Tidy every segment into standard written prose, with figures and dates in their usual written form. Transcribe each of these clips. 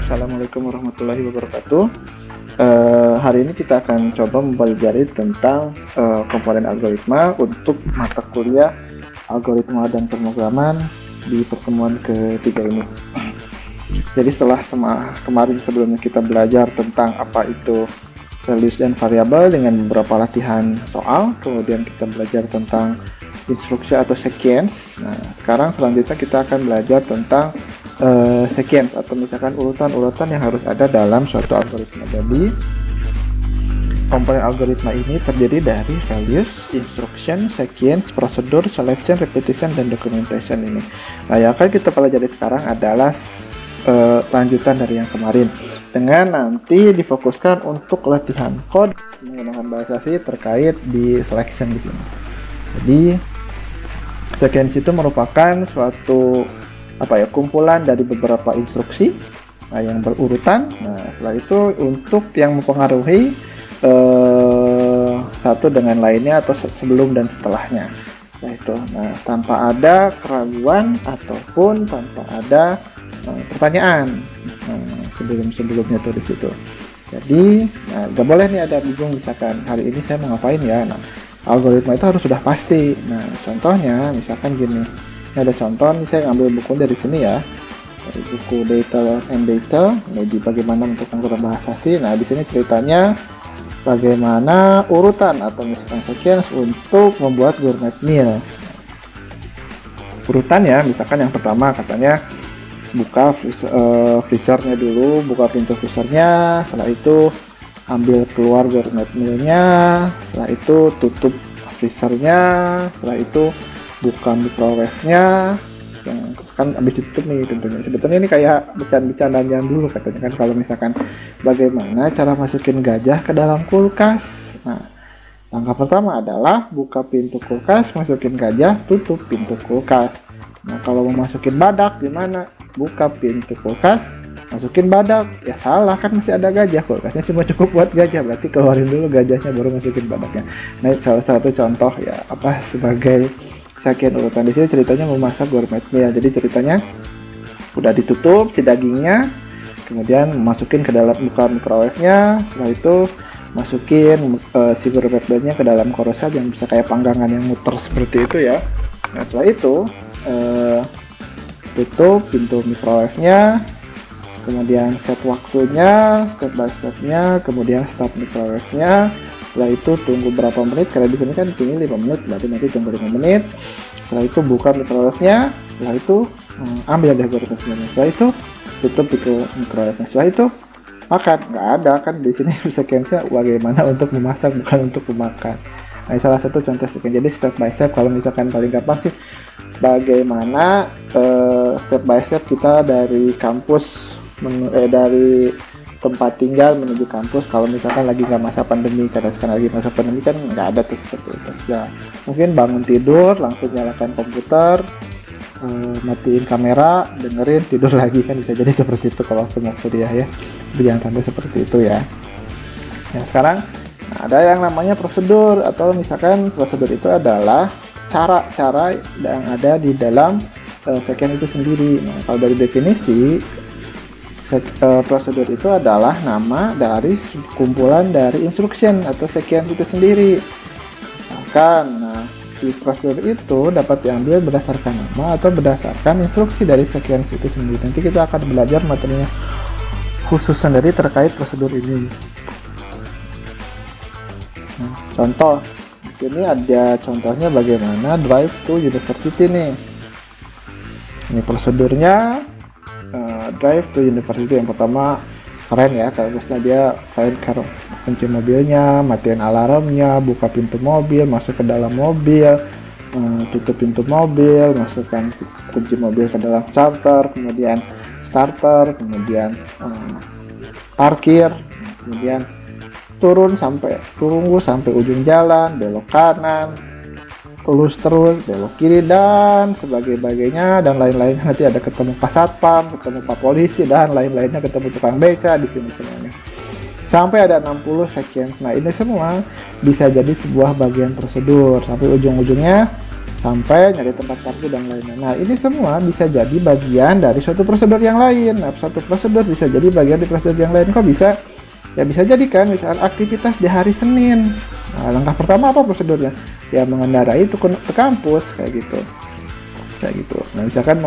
Assalamualaikum warahmatullahi wabarakatuh. Hari ini kita akan coba mempelajari tentang komponen algoritma untuk mata kuliah algoritma dan pemrograman di pertemuan ketiga ini. Jadi setelah kemarin sebelumnya kita belajar tentang apa itu values dan variabel dengan beberapa latihan soal, kemudian kita belajar tentang instruksi atau sequence. Nah, sekarang selanjutnya kita akan belajar tentang sequence atau misalkan urutan-urutan yang harus ada dalam suatu algoritma. Jadi komponen algoritma ini terdiri dari values, instruction, sequence, prosedur, selection, repetition, dan documentation ini. Nah, yang akan kita pelajari sekarang adalah lanjutan dari yang kemarin, dengan nanti difokuskan untuk latihan code menggunakan bahasa C terkait di selection di sini. Jadi sequence itu merupakan suatu kumpulan dari beberapa instruksi yang berurutan. Nah, setelah itu untuk yang mempengaruhi satu dengan lainnya atau sebelum dan setelahnya. Nah, tanpa ada keraguan ataupun tanpa ada pertanyaan sebelumnya tuh di situ. Jadi, nggak boleh nih ada bingung misalkan hari ini saya mau ngapain ya. Nah, algoritma itu harus sudah pasti. Nah, contohnya misalkan gini. Ini ada contoh, saya ngambil buku dari sini ya, dari buku Data and Data, jadi bagaimana untuk penggunaan bahasa C. Nah, di sini ceritanya bagaimana urutan atau misalkan sequence untuk membuat gourmet meal. Urutan ya, misalkan yang pertama katanya buka freezernya dulu, buka pintu freezernya, setelah itu ambil keluar gourmet mealnya, setelah itu tutup freezernya, setelah itu buka microwave-nya, yang kan habis ditutup nih tentunya. Sebetulnya ini kayak bercandaan dulu katanya kan, kalau misalkan bagaimana cara masukin gajah ke dalam kulkas. Nah, langkah pertama adalah buka pintu kulkas, masukin gajah, tutup pintu kulkas. Nah, kalau mau masukin badak gimana? Buka pintu kulkas, masukin badak. Ya salah, kan masih ada gajah, kulkasnya cuma cukup buat gajah, berarti keluarin dulu gajahnya baru masukin badaknya. Nah, salah satu contoh ya sebagai sekian urutan. Di sini ceritanya memasak gourmet meal. Jadi ceritanya udah ditutup si dagingnya, kemudian masukin ke dalam, buka microwave-nya, setelah itu masukin si gourmet meal-nya ke dalam korosel yang bisa kayak panggangan yang muter seperti itu ya. Nah, setelah itu tutup pintu microwave-nya, kemudian set waktunya step by step-nya, kemudian start microwave-nya. Setelah itu tunggu berapa menit, karena di sini kan tinggal 5 menit, berarti nanti tunggu 5 menit. Setelah itu buka microwave-nya, setelah itu ambil deh gourmet-nya. Setelah itu tutup itu microwave-nya. Setelah itu makan. Nggak ada kan di sini sequence-nya bagaimana untuk memasak, bukan untuk memakan. Nah, salah satu contoh sequence. Jadi step by step, kalau misalkan paling gampang sih bagaimana step by step kita dari kampus dari tempat tinggal menuju kampus kalau misalkan lagi nggak masa pandemi, karena sekarang lagi masa pandemi kan nggak ada tuh seperti itu ya. Mungkin bangun tidur langsung nyalakan komputer, matiin kamera, dengerin, tidur lagi, kan bisa jadi seperti itu kalau waktu mau kuliah ya. Jangan sampai seperti itu ya. Nah, sekarang ada yang namanya prosedur, atau misalkan prosedur itu adalah cara-cara yang ada di dalam sequence itu sendiri. Nah, kalau dari definisi, prosedur itu adalah nama dari kumpulan dari instruction atau sequence itu sendiri. Nah, si prosedur itu dapat diambil berdasarkan nama atau berdasarkan instruksi dari sequence itu sendiri. Nanti kita akan belajar materinya khusus sendiri terkait prosedur ini. Nah, contoh di sini ada contohnya bagaimana drive to university nih. Ini prosedurnya. Drive to university. Yang pertama keren ya, kalau misalnya dia find kunci mobilnya, matiin alarmnya, buka pintu mobil, masuk ke dalam mobil, tutup pintu mobil, masukkan kunci mobil ke dalam starter, kemudian kemudian parkir, kemudian tunggu sampai ujung jalan, belok kanan, lurus terus, belok kiri, dan sebagainya, dan lain-lain. Nanti ada ketemu Pak Satpam, ketemu Pak Polisi, dan lain-lainnya, ketemu tukang beca di sini semuanya. Sampai ada 60 sequence. Nah, ini semua bisa jadi sebuah bagian prosedur. Sampai ujung-ujungnya sampai nyari tempat parkir dan lainnya. Nah, ini semua bisa jadi bagian dari suatu prosedur yang lain. Nah, suatu prosedur bisa jadi bagian dari prosedur yang lain. Kok bisa? Ya bisa jadi kan, misalkan aktivitas di hari Senin. Nah, langkah pertama apa prosedurnya? Ya mengendarai itu ke kampus, kayak gitu. Nah, misalkan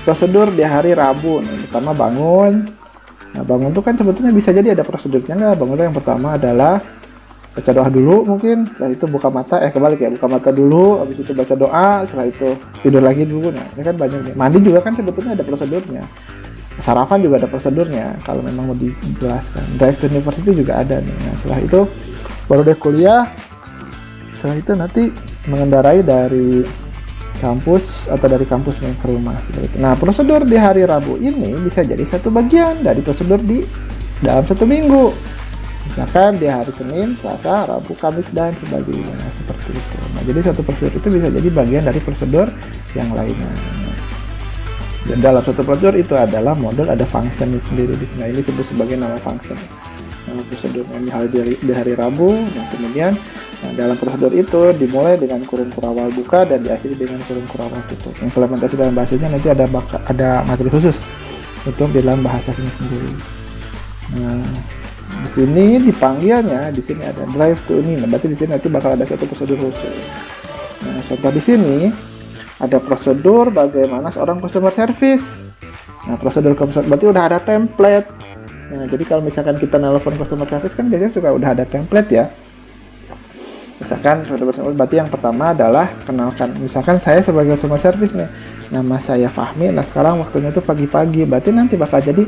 prosedur di hari Rabu. Nah, pertama bangun. Nah, bangun itu kan sebetulnya bisa jadi ada prosedurnya nggak? Bangun yang pertama adalah baca doa dulu mungkin, setelah itu buka mata, kebalik ya, buka mata dulu, habis itu baca doa, setelah itu tidur lagi dulu. Nah, ini kan banyak nih. Mandi juga kan sebetulnya ada prosedurnya. Sarapan juga ada prosedurnya, kalau memang mau dijelaskan. Drive to University juga ada nih. Nah, setelah itu baru deh kuliah. Setelah itu nanti mengendarai dari kampus atau dari kampus ke rumah. Nah, prosedur di hari Rabu ini bisa jadi satu bagian dari prosedur di dalam satu minggu. Misalkan di hari Senin, Selasa, Rabu, Kamis, dan sebagainya, seperti itu. Nah, jadi satu prosedur itu bisa jadi bagian dari prosedur yang lainnya. Dan dalam satu prosedur itu adalah model, ada function sendiri di sini. Nah, ini disebut sebagai nama function. Nama prosedur yang di hari Rabu, dan kemudian dalam prosedur itu dimulai dengan kurung kurawal buka dan diakhiri dengan kurung kurawal tutup. Implementasi dalam bahasanya nanti ada materi khusus untuk di dalam bahasa sendiri. Nah, di sini dipanggilnya, di sini ada drive to ini. Nah, berarti di sini nanti bakal ada satu prosedur khusus. Nah, contoh di sini ada prosedur bagaimana seorang customer service. Nah, prosedur berarti udah ada template. Nah, jadi kalau misalkan kita nelpon customer service kan biasanya suka udah ada template ya. Misalkan berarti yang pertama adalah kenalkan. Misalkan saya sebagai customer service nih, nama saya Fahmi. Nah, sekarang waktunya tuh pagi-pagi. Berarti nanti bakal jadi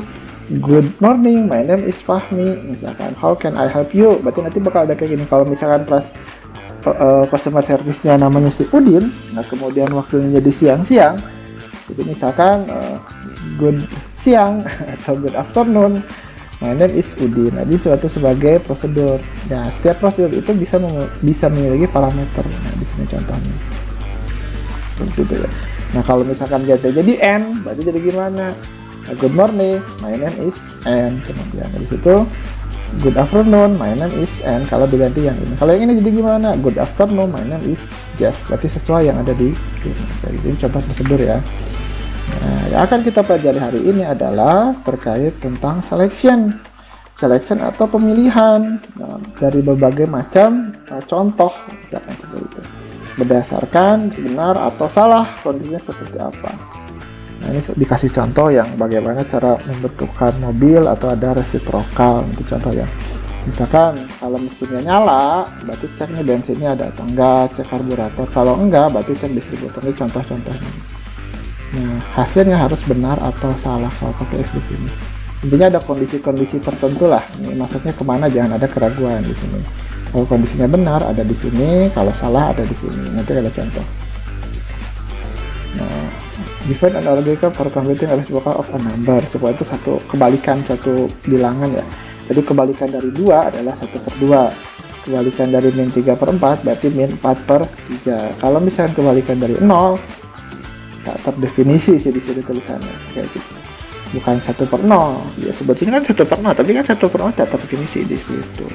good morning, my name is Fahmi. Misalkan, how can I help you? Berarti nanti bakal ada kayak gini. Kalau misalkan pas customer service-nya namanya si Udin, nah kemudian waktunya jadi siang-siang, jadi misalkan good siang atau good afternoon, my name is Udin. Nah, itu suatu sebagai prosedur. Nah, setiap prosedur itu bisa memiliki parameter. Nah, di sini contohnya. Seperti ya. Nah, kalau misalkan jadi N, berarti jadi gimana? Good morning, my name is N. Kemudian dari situ good afternoon, my name is N. Kalau diganti yang ini, kalau yang ini jadi gimana? Good afternoon, my name is Jeff. Berarti sesuai yang ada di sini. Jadi contoh prosedur ya. Nah, yang akan kita pelajari hari ini adalah terkait tentang selection atau pemilihan dari berbagai macam contoh, misalkan seperti itu. Berdasarkan benar atau salah kondisinya seperti apa. Nah, ini dikasih contoh yang bagaimana cara membentukkan mobil atau ada resiprokal. Itu contoh ya. Misalkan kalau mesinnya nyala, berarti cek nih bensinnya ada atau enggak, cek karburator. Kalau enggak, berarti cek distributor. Ini contoh-contohnya. Nah, hasilnya harus benar atau salah kalau pakai X di sini. Intinya ada kondisi-kondisi tertentu lah. Ini maksudnya kemana, jangan ada keraguan di sini. Kalau kondisinya benar ada di sini, kalau salah ada di sini. Nanti ada contoh. Nah, define an algorithm for computing a reciprocal of a number. Supaya itu satu bilangan ya. Jadi kebalikan dari 2 adalah 1/2. Kebalikan dari min 3/4 berarti min 4/3. Kalau misalnya kebalikan dari 0, tak terdefinisi sih di sini tulisannya kayak gitu. Bukan 1/0. Ya sebetulnya kan 1/0, tapi kan 1/0 tak terdefinisi di situ.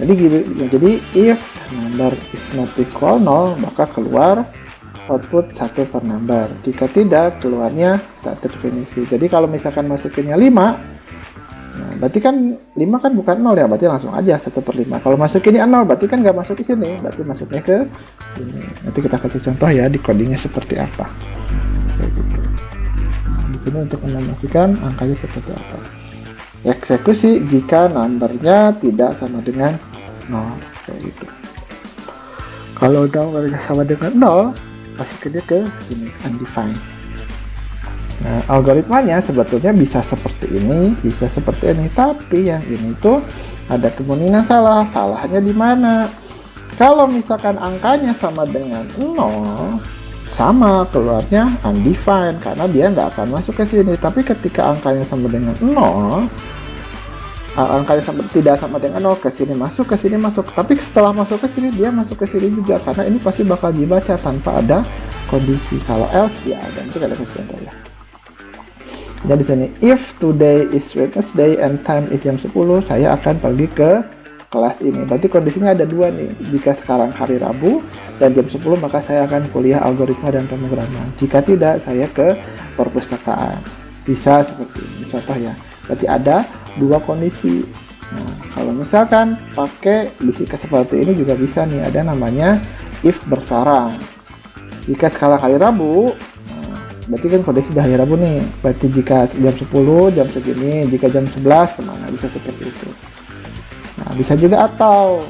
Jadi if number is not equal 0, maka keluar output 1/number. Jika tidak, keluarnya tak terdefinisi. Jadi kalau misalkan masukinnya 5, nah, berarti kan 5 kan bukan 0 ya, berarti langsung aja 1/5. Kalau masukinnya 0, berarti kan nggak masuk ke sini, berarti masuknya ke sini. Nanti kita kasih contoh ya di codingnya seperti apa. Kayak gitu. Di sini untuk menandakan angkanya seperti apa. Eksekusi jika numbernya tidak sama dengan 0, kayak gitu. Kalau numbernya sama dengan 0, masuknya ke sini, undefined. Nah, algoritmanya sebetulnya bisa seperti ini, bisa seperti ini, tapi yang ini tuh ada kemungkinan salah. Salahnya di mana? Kalau misalkan angkanya sama dengan 0, sama keluarnya undefined karena dia nggak akan masuk ke sini. Tapi ketika angkanya sama dengan 0, angkanya tidak sama dengan 0, ke sini masuk. Tapi setelah masuk ke sini dia masuk ke sini juga karena ini pasti bakal dibaca tanpa ada kondisi. Kalau else ya ada, itu ada contoh ya. Jadi sini if today is Wednesday and time is jam 10, saya akan pergi ke kelas ini. Berarti kondisinya ada dua nih. Jika sekarang hari Rabu dan jam 10 maka saya akan kuliah algoritma dan pemrograman. Jika tidak, saya ke perpustakaan. Bisa seperti ini contoh ya. Berarti ada dua kondisi. Nah, kalau misalkan pakai bisikan seperti ini juga bisa nih, ada namanya if bersarang. Jika skala hari Rabu, berarti kan kondisi di hari Rabu nih. Berarti jika jam 10 jam segini, jika jam 11 kemana, bisa seperti itu. Nah, bisa juga atau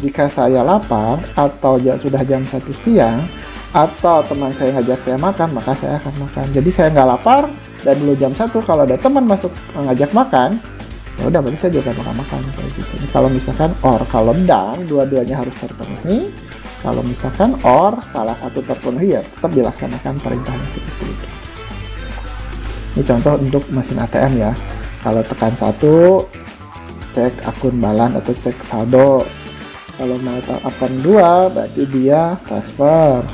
jika saya lapar atau sudah jam 1 siang atau teman saya ngajak saya makan, maka saya akan makan. Jadi saya nggak lapar dan dulu jam 1 kalau ada teman masuk ngajak makan, ya udah berarti saya juga makan kayak gitu. Ini kalau misalkan or, kalau dan dua-duanya harus terpenuhi. Kalau misalkan or salah satu terpenuhi, ya tetap dilaksanakan perintahnya seperti itu. Ini contoh untuk mesin ATM ya. Kalau tekan 1 cek akun balan atau cek saldo. Kalau mau tekan 2 berarti dia transfer.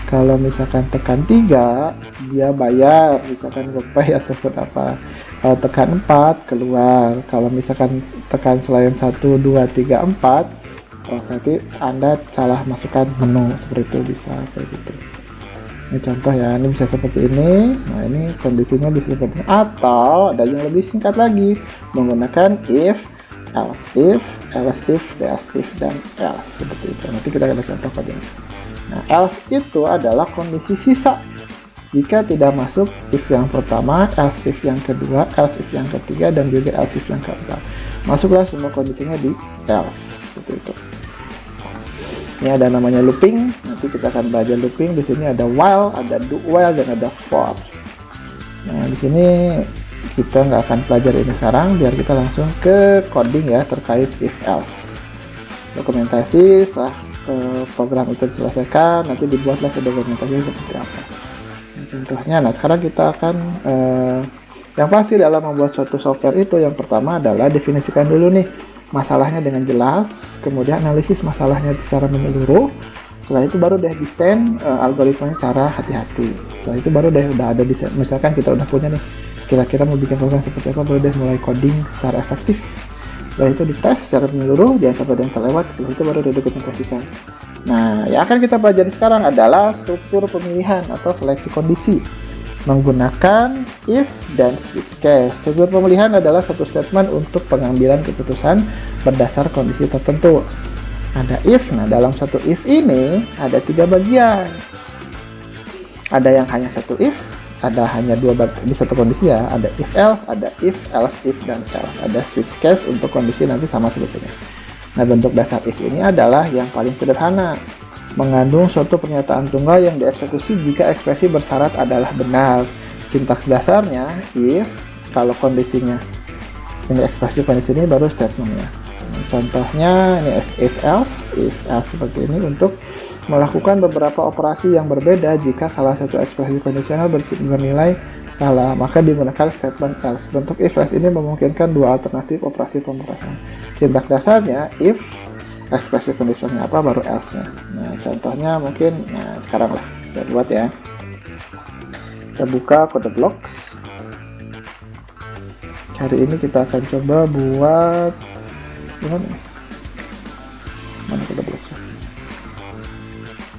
Kalau misalkan tekan 3 dia bayar, misalkan GoPay ataupun apa. Kalau tekan 4 keluar. Kalau misalkan tekan selain 1, 2, 3, 4, berarti Anda salah masukkan menu, seperti itu bisa kayak gitu. Ini contoh ya, ini bisa seperti ini. Nah, ini kondisinya bisa seperti ini. Atau ada yang lebih singkat lagi, menggunakan if, else if, else if, dan else seperti itu. Nanti kita akan contoh kodenya. Nah, else itu adalah kondisi sisa. Jika tidak masuk if yang pertama, else if yang kedua, else if yang ketiga, dan juga else if yang keempat. Masuklah semua kondisinya di else seperti itu. Ini ada namanya looping. Nanti kita akan belajar looping. Di sini ada while, ada do while, dan ada for. Nah, di sini kita nggak akan pelajari ini sekarang, biar kita langsung ke coding ya terkait if else. Dokumentasi setelah program itu diselesaikan, nanti dibuatlah ke dokumentasi seperti apa. Nah, contohnya, nah sekarang kita akan yang pasti dalam membuat suatu software itu yang pertama adalah definisikan dulu nih masalahnya dengan jelas, kemudian analisis masalahnya secara menyeluruh. Setelah itu baru deh desain algoritmanya secara hati-hati. Setelah itu baru deh udah ada desain, misalkan kita udah punya nih kira-kira mau bikin program seperti apa, baru deh mulai coding secara efektif. Setelah itu dites secara menyeluruh, jangan sampai ada yang terlewat. Setelah itu baru didokumentasikan. Nah, yang akan kita pelajari sekarang adalah struktur pemilihan atau seleksi kondisi menggunakan if dan switch case. Struktur pemilihan adalah satu statement untuk pengambilan keputusan berdasar kondisi tertentu. Ada if, nah dalam satu if ini ada 3 bagian. Ada yang hanya satu if, ada hanya 2 di satu kondisi ya. Ada if else, ada if else if, dan else. Ada switch case untuk kondisi nanti sama sebetulnya. Nah, bentuk dasar if ini adalah yang paling sederhana, mengandung suatu pernyataan tunggal yang dieksekusi jika ekspresi bersyarat adalah benar. Sintaks dasarnya if, kalau kondisinya ini ekspresi kondisi ini baru statementnya. Contohnya ini if else seperti ini untuk melakukan beberapa operasi yang berbeda. Jika salah satu ekspresi kondisional bernilai salah, maka digunakan statement else. Bentuk if else ini memungkinkan 2 alternatif operasi pemrograman. Sintaks dasarnya if, ekspresi kondisionalnya apa, baru else-nya. Nah, contohnya mungkin, nah sekarang lah kita buat ya. Kita buka kode blocks. Hari ini kita akan coba buat gimana? Mana kode blocks?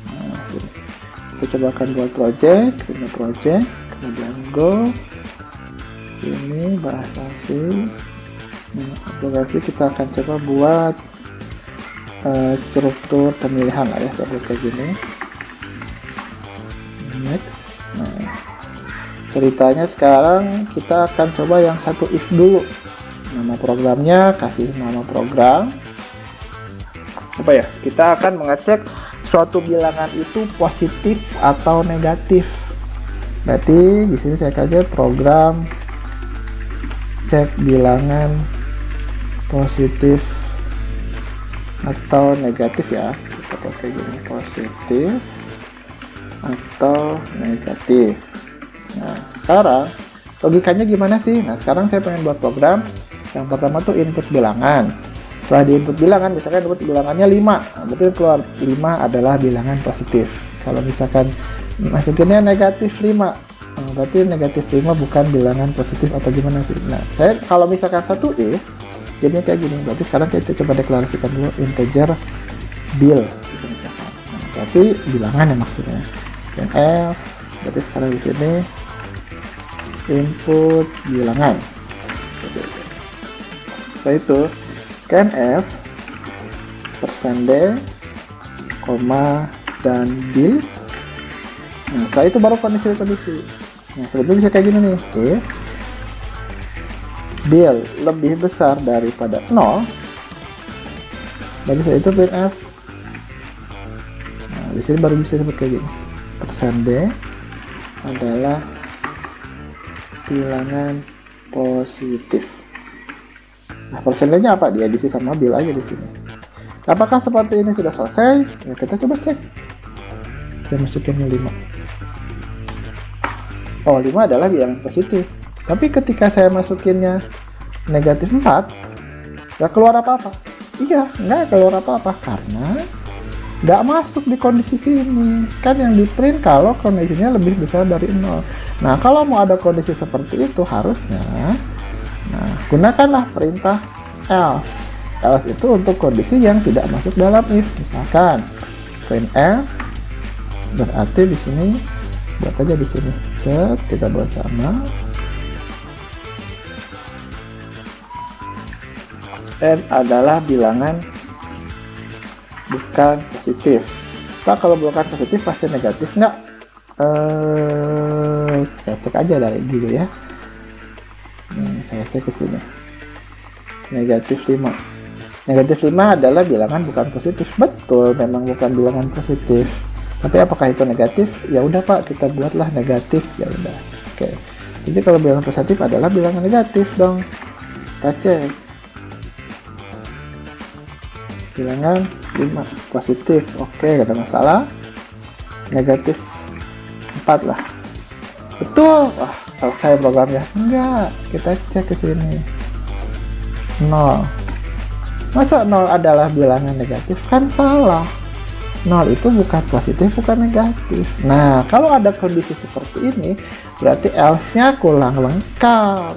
Nah, ini. Kita coba akan buat project, ini project, kemudian go. Ini bahasa asing. Nah, berarti kita akan coba buat struktur pemilihan lah ya, seperti kayak gini. Next. Nah, ceritanya sekarang kita akan coba yang satu if dulu. Nama programnya, kasih nama program apa ya, kita akan mengecek suatu bilangan itu positif atau negatif. Berarti di sini saya kasih program cek bilangan positif atau negatif ya, kita pakai gini, positif atau negatif. Nah, sekarang logikanya gimana sih? Nah, sekarang saya pengen buat program. Yang pertama tuh input bilangan. Setelah di input bilangan, misalkan input bilangannya 5, nah, berarti keluar 5 adalah bilangan positif. Kalau misalkan masukinnya negatif 5, nah, berarti negatif 5 bukan bilangan positif atau gimana sih? Nah, saya kalau misalkan satu if, jadinya kayak gini. Berarti sekarang kita coba deklarasikan dulu integer bil. Nah, Tapi bilangan ya maksudnya. Scanf, berarti sekarang di sini input bilangan. Setelah itu scanf %d, koma dan bil. Nah, setelah itu baru kondisi. Nah, sebetulnya bisa kayak gini nih. If bil lebih besar daripada 0, berarti itu printf. Nah, di sini baru bisa disebut kayak gini. %d adalah bilangan positif. Nah, persennya apa? Diadisi sama bil aja di sini. Apakah seperti ini sudah selesai? Ya, kita coba cek. Saya masukin 5. Oh, 5 adalah bilangan positif. Tapi ketika saya masukinnya negatif 4, nggak keluar apa-apa. Iya, nggak keluar apa-apa karena nggak masuk di kondisi sini. Kan yang di print kalau kondisinya lebih besar dari 0. Nah, kalau mau ada kondisi seperti itu harusnya, nah, gunakanlah perintah else. Else itu untuk kondisi yang tidak masuk dalam if. Misalkan printf, berarti di sini buat aja di sini. Set, kita buat sama. N adalah bilangan bukan positif. Pak, kalau bukan positif pasti negatif nggak? Saya cek aja dari dulu ya. Saya cek ke sini. Negatif 5. Negatif 5 adalah bilangan bukan positif. Betul, memang bukan bilangan positif. Tapi apakah itu negatif? Ya udah Pak, kita buatlah negatif. Ya udah. Oke. Jadi kalau bilangan positif adalah bilangan negatif dong. Kita cek. Bilangan 5 positif. Oke, gak ada masalah. Negatif 4 lah. Betul. Wah, selesai programnya. Enggak. Kita cek ke sini. 0. Masa 0 adalah bilangan negatif? Kan salah. 0 itu bukan positif, bukan negatif. Nah, kalau ada kondisi seperti ini, berarti else-nya kurang lengkap.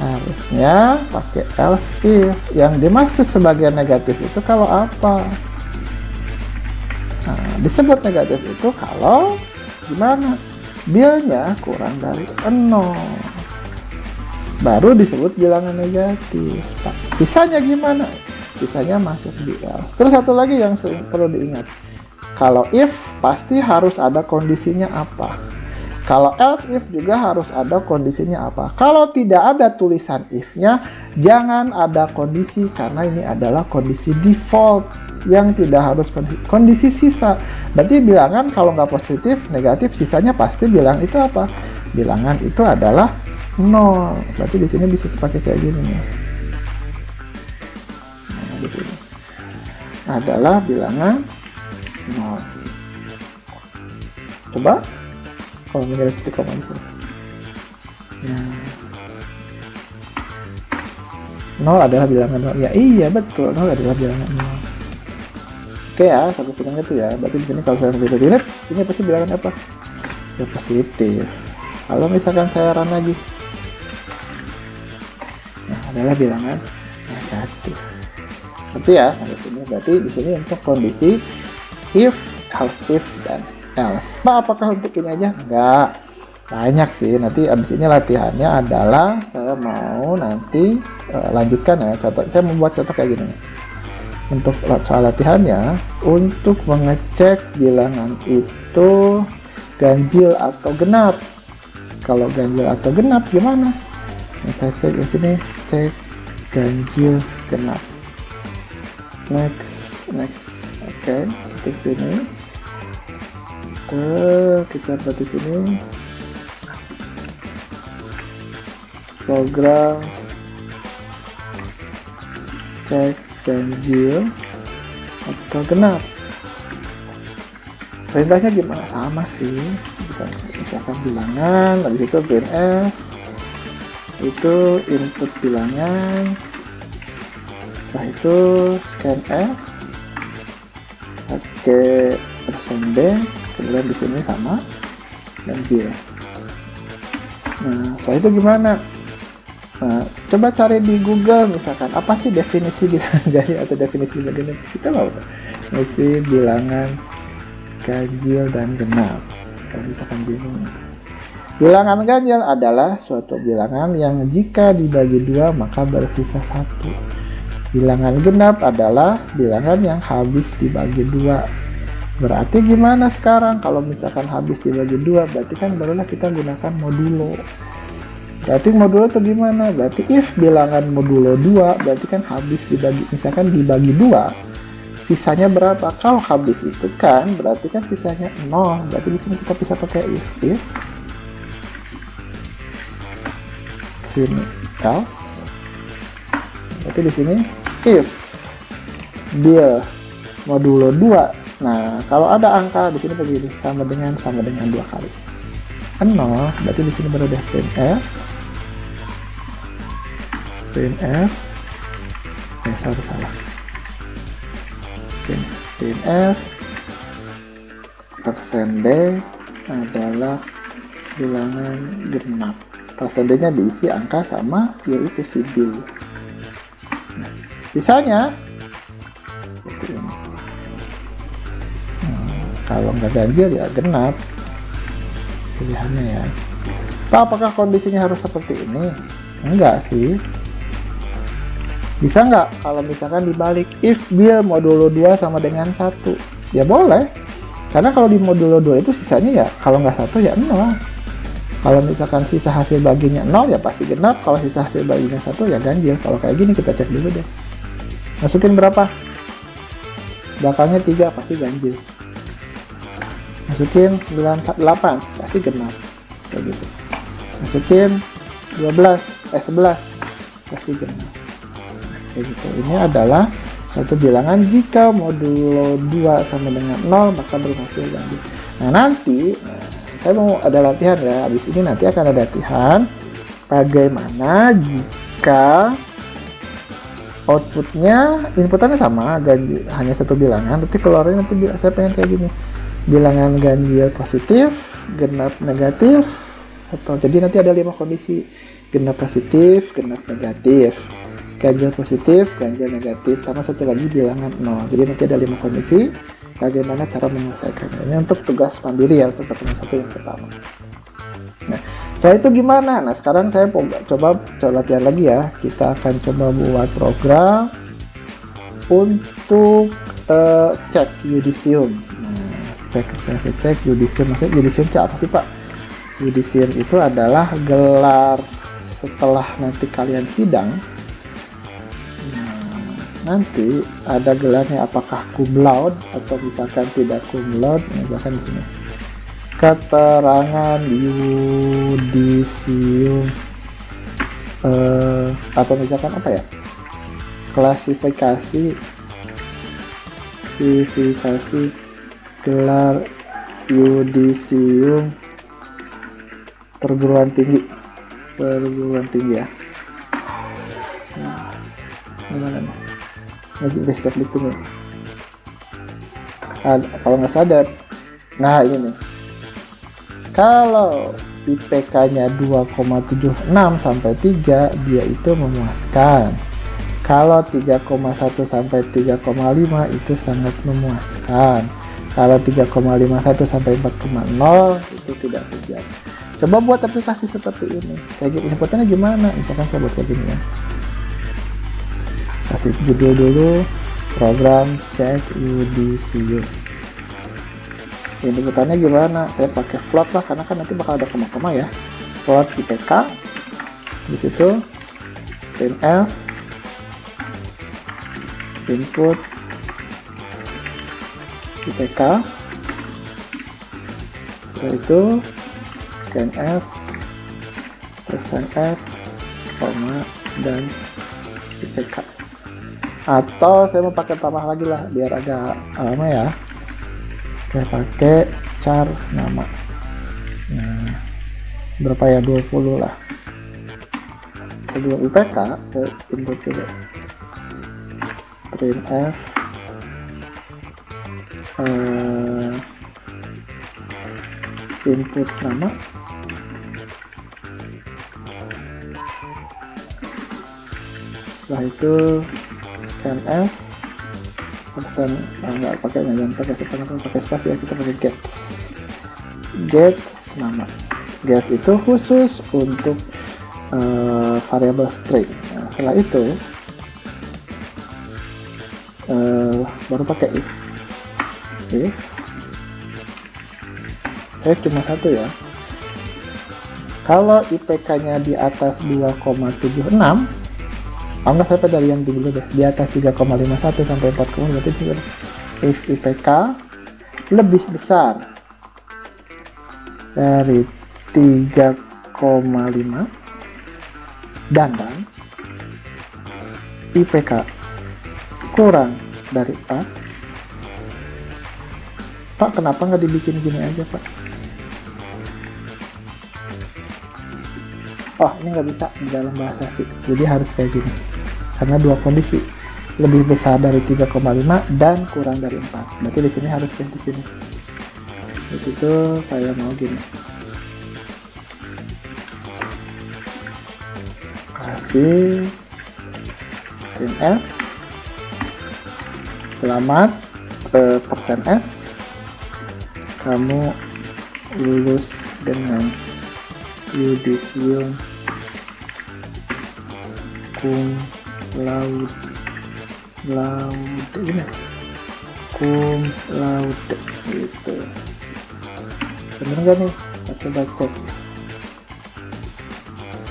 Harusnya pakai else if. Yang dimaksud sebagai negatif itu kalau apa? Nah, disebut negatif itu kalau gimana? Bilnya kurang dari 0. Baru disebut bilangan negatif. Nah, sisanya gimana? Sisanya masuk di else. Terus satu lagi yang perlu diingat. Kalau if pasti harus ada kondisinya apa. Kalau else if juga harus ada kondisinya apa. Kalau tidak ada tulisan if-nya, jangan ada kondisi karena ini adalah kondisi default yang tidak harus kondisi sisa. Berarti bilangan kalau nggak positif, negatif, sisanya pasti bilang itu apa? Bilangan itu adalah 0. Berarti di sini bisa dipakai kayak gini nih. Nah, di sini adalah bilangan 0. Coba kalau menjadi titik koma itu. Nah, 0 adalah bilangan 0. Ya iya betul, 0 adalah bilangan 0. Oke ya, satu setengah itu ya. Berarti di sini kalau saya bisa dilihat, ini pasti bilangan apa? Ya positif. Kalau misalkan saya run lagi, nah adalah bilangan negatif. Berarti ya sampai sini. Berarti di sini untuk kondisi if, else if, dan else. Pak, apakah untuk ini aja? Enggak, banyak sih. Nanti abis ini latihannya adalah saya mau nanti lanjutkan ya. Contoh, saya membuat contoh kayak gini. Untuk soal latihannya, untuk mengecek bilangan itu ganjil atau genap. Kalau ganjil atau genap gimana? Nah, saya cek di sini, cek ganjil genap. Next. Oke, ketik sini. Kita buat di sini program cek ganjil atau genap. Perintahnya gimana? Sama sih. Misalkan bilangan, habis itu printf, itu input bilangan, setelah itu scanf, pakai %d, kemudian di sini sama dan bil. Nah, setelah itu gimana? Nah, coba cari di Google misalkan apa sih definisi bilangan ganjil atau definisi bilangan genap. Kita mau definisi bilangan ganjil dan genap. Kalau misalkan bingung. Bilangan ganjil adalah suatu bilangan yang jika dibagi 2 maka bersisa 1. Bilangan genap adalah bilangan yang habis dibagi 2. Berarti gimana sekarang kalau misalkan habis dibagi 2? Berarti kan barulah kita gunakan modulo. Berarti modulo itu gimana? Berarti if bilangan modulo 2 berarti kan habis dibagi, misalkan dibagi 2, sisanya berapa? Kalau habis itu kan berarti kan sisanya 0. Berarti di sini kita bisa pakai if sini else. Berarti di sini if bil modulo 2. Nah, kalau ada angka di sini begini sama dengan 2 kali 0, berarti di sini baru ada printf salah printf %d adalah bilangan genap. %d-nya diisi angka sama yaitu si bil. Nah, sisanya seperti ini. Kalau nggak ganjil ya genap pilihannya ya. Apakah kondisinya harus seperti ini? Enggak sih. Bisa nggak kalau misalkan dibalik if bil modulo 2 sama dengan 1? Ya boleh. Karena kalau di modulo 2 itu sisanya ya kalau nggak 1 ya 0. Kalau misalkan sisa hasil baginya 0 ya pasti genap. Kalau sisa hasil baginya 1 ya ganjil. Kalau kayak gini kita cek dulu deh. Masukin berapa? Belakangnya 3 pasti ganjil. Masukin 8 pasti genap. Kayak gitu. Masukin 11 pasti genap. Kayak gitu. Ini adalah satu bilangan jika modulo 2 sama dengan 0 maka berhasil ganjil. Nah nanti saya mau ada latihan ya, habis ini nanti akan ada latihan bagaimana jika outputnya inputannya sama ganjil, hanya satu bilangan, tapi keluarnya nanti saya pengen kayak gini, bilangan ganjil positif, genap negatif, atau jadi nanti ada 5 kondisi, genap positif, genap negatif, ganjil positif, ganjil negatif, sama satu lagi bilangan 0. Jadi nanti ada 5 kondisi, bagaimana cara menyelesaikannya. Ini untuk tugas mandiri ya, untuk pertemuan 1 yang pertama. Nah, setelah itu gimana? Nah, sekarang saya coba latihan lagi ya. Kita akan coba buat program untuk cek yudisium. Nah, cek yudisium. Maksudnya yudisium itu apa sih, Pak? Yudisium itu adalah gelar setelah nanti kalian sidang. Nanti ada gelarnya apakah cum laude atau misalkan tidak cum laude, misalkan di sini keterangan yudisium atau misalkan apa ya, klasifikasi gelar yudisium perguruan tinggi ya. Gimana nih? Nggak step itu nih. Kalau nggak sadar, nah ini nih. Kalau IPK-nya 2,76 sampai 3, dia itu memuaskan. Kalau 3,1 sampai 3,5 itu sangat memuaskan. Kalau 3,51 sampai 4,0 itu tidak hujan. Coba buat aplikasi seperti ini. Kayak inputannya gimana? Misalkan saya buat kayak gini ya. Kasih judul dulu, program cek yudisium. Inputannya gimana? Saya pakai float lah, karena kan nanti bakal ada koma-koma ya. Float IPK, di situ printf input IPK, yaitu scanf %f, dan IPK. Atau saya mau pakai tambah lagi lah biar agak lama ya, saya pakai char nama. Nah, berapa ya, 20 lah. Sebelum IPK saya input dulu printf input nama, setelah itu scanf pesan nggak pakai, jangan pakai sekarang, pakai spasi ya, kita pakai get nama. Get itu khusus untuk variabel string. Nah, setelah itu baru pakai if cuma satu ya. Kalau IPK-nya di atas 2,76, enggak, sampai dari yang dulu deh, di atas 3,51 sampai 4, berarti if IPK lebih besar dari 3,5 dan IPK kurang dari 4. Pak, kenapa nggak dibikin gini aja, Pak? Oh, ini nggak bisa di dalam bahasa sih, jadi harus kayak gini karena dua kondisi, lebih besar dari 3,5 dan kurang dari 4. Berarti di sini harus di sini. Begitu saya mau gini, kasih printf selamat persen s, kamu lulus dengan yudisium cum laude ini, cum laude gitu. Bener nggak nih? Coba cek.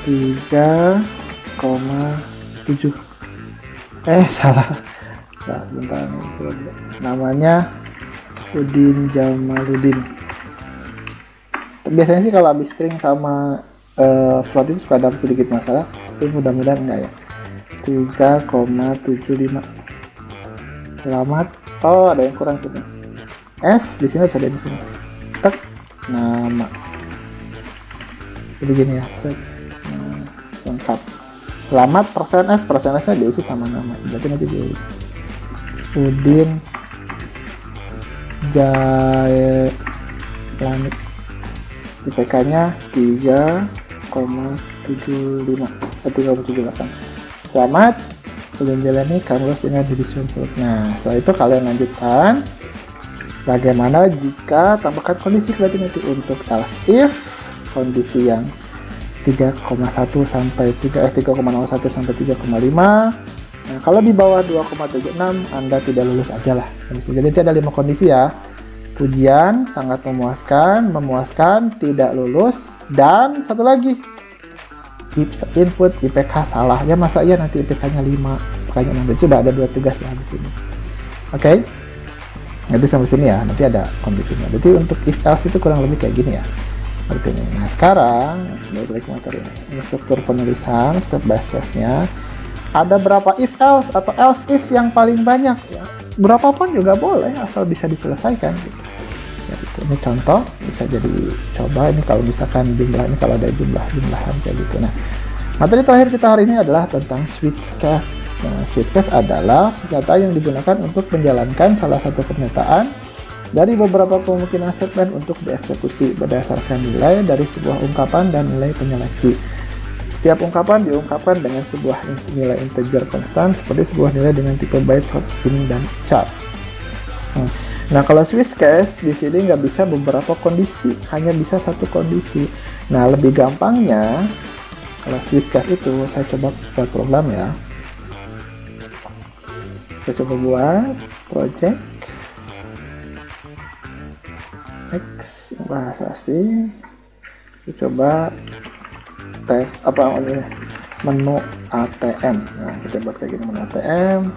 3,7. Salah. Nah, bentar nih. Namanya Udin Jamaluddin. Biasanya sih kalau habis string sama float itu suka ada sedikit masalah, tapi mudah-mudahan enggak ya. 3,75. Selamat. Oh, ada yang kurang sini. S di sini ada di sini. Tek nama. Jadi gini ya. Lengkap. Selamat persen S-nya diisi sama nama. Berarti nanti di Udin Langit. IPK-nya 3,78. Selamat menjalani kamu lulus dengan yudisium cum. Nah, setelah itu kalian lanjutkan bagaimana jika tambahkan kondisi berarti nanti untuk else if kondisi yang 3,1 sampai 3,01 sampai 3,5. Nah, kalau di bawah 2,76 Anda tidak lulus aja lah. Jadi ada 5 kondisi ya. Ujian sangat memuaskan, tidak lulus, dan satu lagi input IPK salah. Ya masa ya nanti IPK-nya 5, makanya nanti sudah ada 2 tugas ya di sini. Oke. Nanti sampai sini ya, nanti ada kondisinya. Jadi untuk if else itu kurang lebih kayak gini ya. Seperti ini. Nah, sekarang balik materi ini. Struktur penulisan step by step-nya. Ada berapa if else atau else if yang paling banyak ya. Berapapun juga boleh asal bisa diselesaikan gitu. Ya, gitu. Ini contoh bisa jadi coba ini kalau misalkan jumlah ini kalau ada jumlahan kayak gitu. Nah, materi terakhir kita hari ini adalah tentang switch case. Nah, switch case adalah senjata yang digunakan untuk menjalankan salah satu pernyataan dari beberapa kemungkinan statement untuk dieksekusi berdasarkan nilai dari sebuah ungkapan dan nilai penyeleksi. Setiap ungkapan diungkapkan dengan sebuah nilai integer konstan seperti sebuah nilai dengan tipe byte, hot, string, dan char. Nah, kalau switch case di sini nggak bisa beberapa kondisi, hanya bisa satu kondisi. Nah, lebih gampangnya kalau switch case itu saya coba buat program ya. Saya coba buat project X bahasa asing. Saya coba tes apa namanya menu ATM. Nah, kita buat kayak gini menu ATM.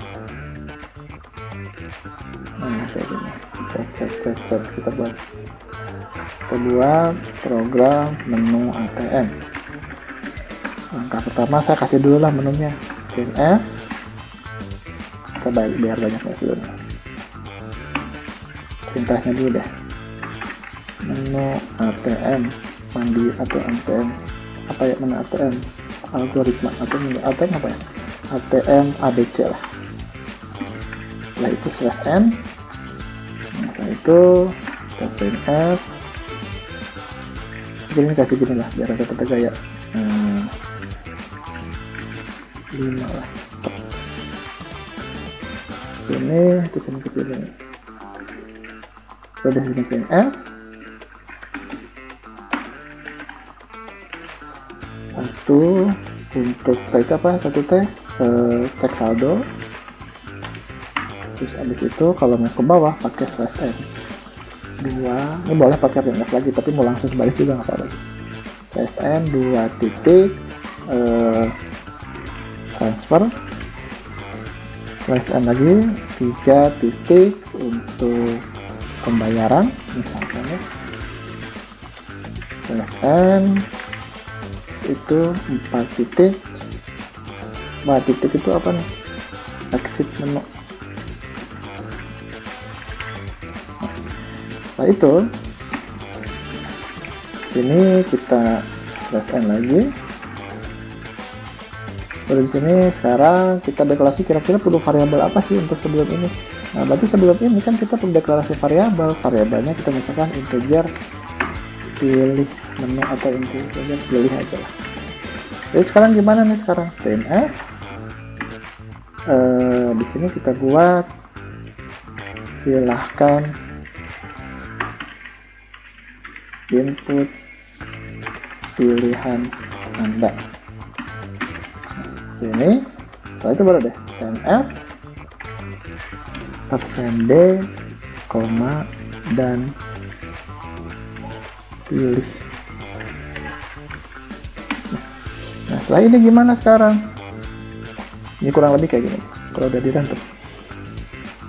Nah, kayak gini. Kita buat program menu ATM. Langkah pertama saya kasih dulu lah menunya. Printf. Kita biar banyak dulu. Perintahnya dulu deh. Menu ATM mandi atau ATM apa ya, mana ATM algoritma atau ATM apa ya, ATM ABC lah. Setelah itu /n. Nah, setelah itu kita printf. Jadi ini kasih gini lah biar ada tetap gaya 5 lah. Ini di sini kepilih. Sudah di sini F. Satu untuk T itu apa? Satu T cek saldo. Terus abis itu kalau mau ke bawah pakai slash n. 2, ini boleh pakai printf lagi, tapi mau langsung sebalik juga nggak salah. Slash n 2 titik transfer, slash n lagi 3 titik untuk pembayaran misalkan ya, slash n itu 4 titik. 4 titik itu apa nih? Exit menu. Nah itu ini kita slash n lagi. Lalu di sini sekarang kita deklarasi kira-kira perlu variabel apa sih untuk sebelum ini. Nah berarti sebelum ini kan kita perlu deklarasi variabelnya kita misalkan integer pilih menu atau integer pilih aja lah. Jadi sekarang gimana nih sekarang? printf di sini kita buat silahkan input pilihan Anda. Ini setelah itu baru deh printf %d, dan pilih. Nah setelah ini gimana sekarang? Ini kurang lebih kayak gini kalau udah dirantum.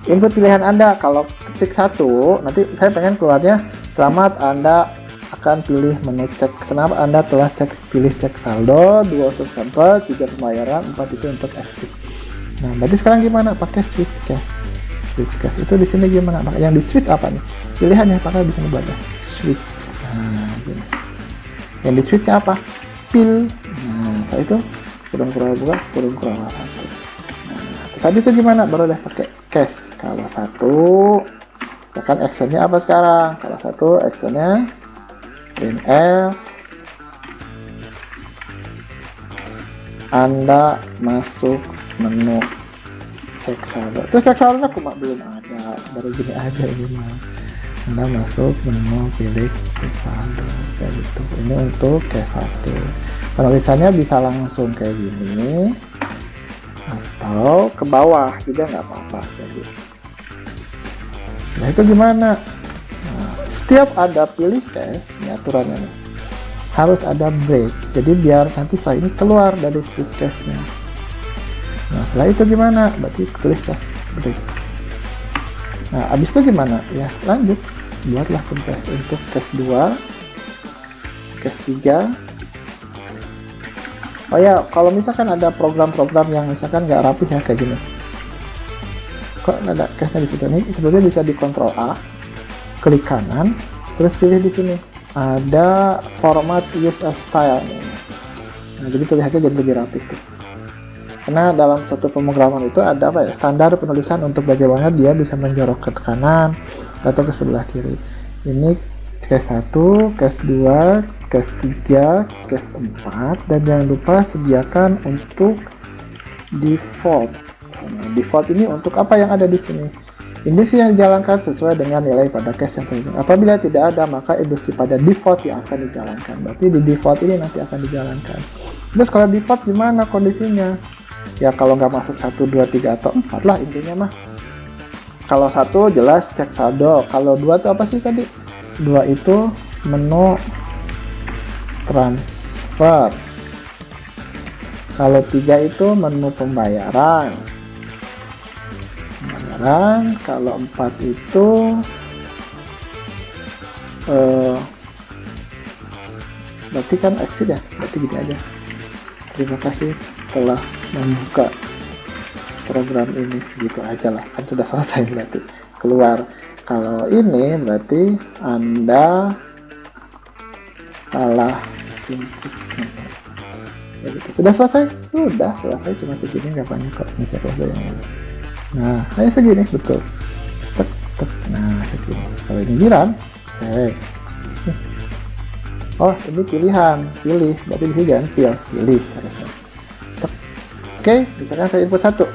Input pilihan Anda, kalau ketik 1 nanti saya pengen keluarnya selamat Anda akan pilih menu cek senam, Anda telah pilih cek saldo, 2 untuk sampel, 3 pembayaran, 4 itu untuk exit. Nah berarti sekarang gimana? Pakai switch cache. Switch cache itu di sini gimana? Nah, yang di switch apa nih? Pilihannya pakai di sini baca switch. Nah gini. Yang di switch apa? Pil. Nah setelah itu kurang buka, kurang satu. Nah tadi itu gimana? Baru deh pakai cache. Kalau satu kan actionnya apa sekarang? Kalau satu actionnya printf Anda masuk menu cek saldo. Terus cek saldonya cuma belum ada, baru gini aja ini mah. Anda masuk menu pilih cek saldo kayak gitu. Ini untuk case 1. Penulisannya bisa langsung kayak gini atau ke bawah juga nggak apa-apa kayak gitu. Nah itu gimana? Nah, setiap ada pilih cache, ini aturannya nih, harus ada break. Jadi biar nanti file ini keluar dari switch cache-nya. Nah setelah itu gimana? Berarti tulis break. Nah abis itu gimana? Ya lanjut, buatlah cache untuk cache 2, cache 3. Oh ya, kalau misalkan ada program-program yang misalkan nggak rapi ya kayak gini. Kok ada cache-nya di situ nih? Sebenarnya bisa di Ctrl A, klik kanan, terus pilih di sini ada format use as style. Nah, jadi tulisannya jadi lebih rapi tuh. Karena dalam satu pemrograman itu ada apa ya? Standar penulisan untuk bagaimana dia bisa menjorok ke kanan atau ke sebelah kiri. Ini case 1, case 2, case 3, case 4, dan jangan lupa sediakan untuk default. Nah, default ini untuk apa yang ada di sini? Induksi yang dijalankan sesuai dengan nilai pada case yang terjadi. Apabila tidak ada, maka induksi pada default yang akan dijalankan. Berarti di default ini nanti akan dijalankan. Terus kalau default gimana kondisinya? Ya kalau nggak masuk 1, 2, 3, atau 4 lah intinya mah. Kalau 1 jelas cek saldo. Kalau 2 itu apa sih tadi? 2 itu menu transfer. Kalau 3 itu menu pembayaran. Kalau 4 itu berarti kan exit ya, berarti gitu aja. Terima kasih telah membuka program ini, gitu aja lah, kan sudah selesai berarti keluar. Kalau ini berarti Anda salah input. Sudah selesai? Sudah selesai, cuma segini nggak banyak kok, bisa selesai yang ini. Nah, kayak segini, betul. Tek, tek. Nah, segini. Kalau ini jiran, oh, ini pilihan, pilih. Berarti di sini jangan pilih harusnya. Tek. Oke, misalkan saya input 1.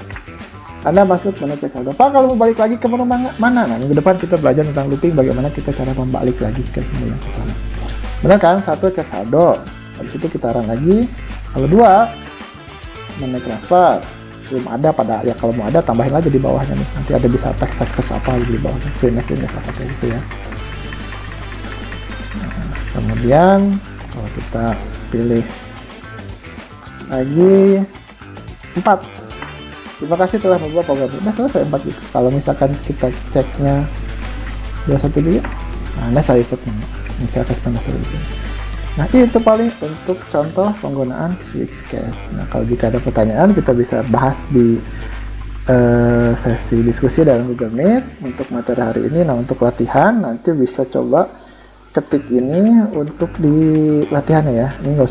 Anda masuk menu cek saldo. Pak, kalau mau balik lagi ke menu mana? Nah, minggu depan kita belajar tentang looping, bagaimana kita cara membalik lagi ke menu yang pertama. Benar kan? 1 cek saldo. Habis itu kita run lagi. Kalau 2 menu transfer. Belum ada pada ya, kalau mau ada tambahin aja di bawahnya nih. Nanti ada bisa teks apa di bawahnya. Screen apa kayak gitu ya. Nah, kemudian kalau kita pilih lagi 4. Terima kasih telah membuat program ini. Nah, selesai 4 gitu. Kalau misalkan kita ceknya 21 juga, nah, Anda saya ikut nih. Misalkan gitu. Nah, itu paling untuk contoh penggunaan switch case. Nah, kalau jika ada pertanyaan, kita bisa bahas di sesi diskusi dalam Google Meet untuk materi hari ini. Nah, untuk latihan nanti bisa coba ketik ini untuk di latihannya ya. Ini nggak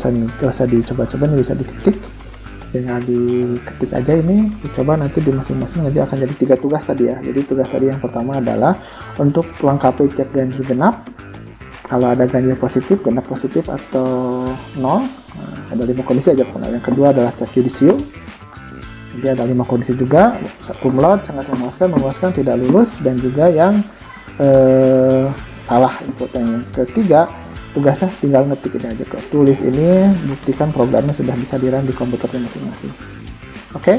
usah dicoba-coba, ini bisa diketik. Tinggal diketik aja ini, dicoba nanti di masing-masing nanti akan jadi 3 tugas tadi ya. Jadi tugas tadi yang pertama adalah untuk lengkapi cek ganjil genap. Kalau ada ganjil positif, genap positif atau 0, nah, ada 5 kondisi aja. Yang kedua adalah cek judisium. Jadi ada 5 kondisi juga, kumlot, sangat memuaskan, tidak lulus, dan juga yang salah inputnya. Yang ketiga, tugasnya tinggal ngetik ini aja, tulis ini, buktikan programnya sudah bisa di-run di komputernya masing-masing. Oke?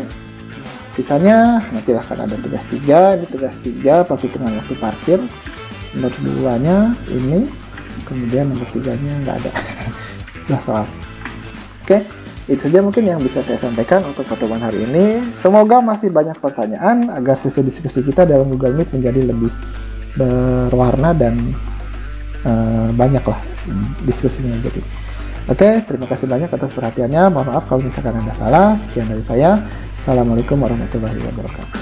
Sisanya nanti akan ada tugas 3, ini tugas 3 perhitungan waktu parkir. Nomor 2-nya ini, kemudian nomor 3-nya nggak ada. Nah, soal. Oke, itu saja mungkin yang bisa saya sampaikan untuk pertemuan hari ini. Semoga masih banyak pertanyaan agar sesi diskusi kita dalam Google Meet menjadi lebih berwarna dan banyak lah diskusinya jadi. Oke, terima kasih banyak atas perhatiannya. Mohon maaf kalau misalkan ada salah. Sekian dari saya. Assalamualaikum warahmatullahi wabarakatuh.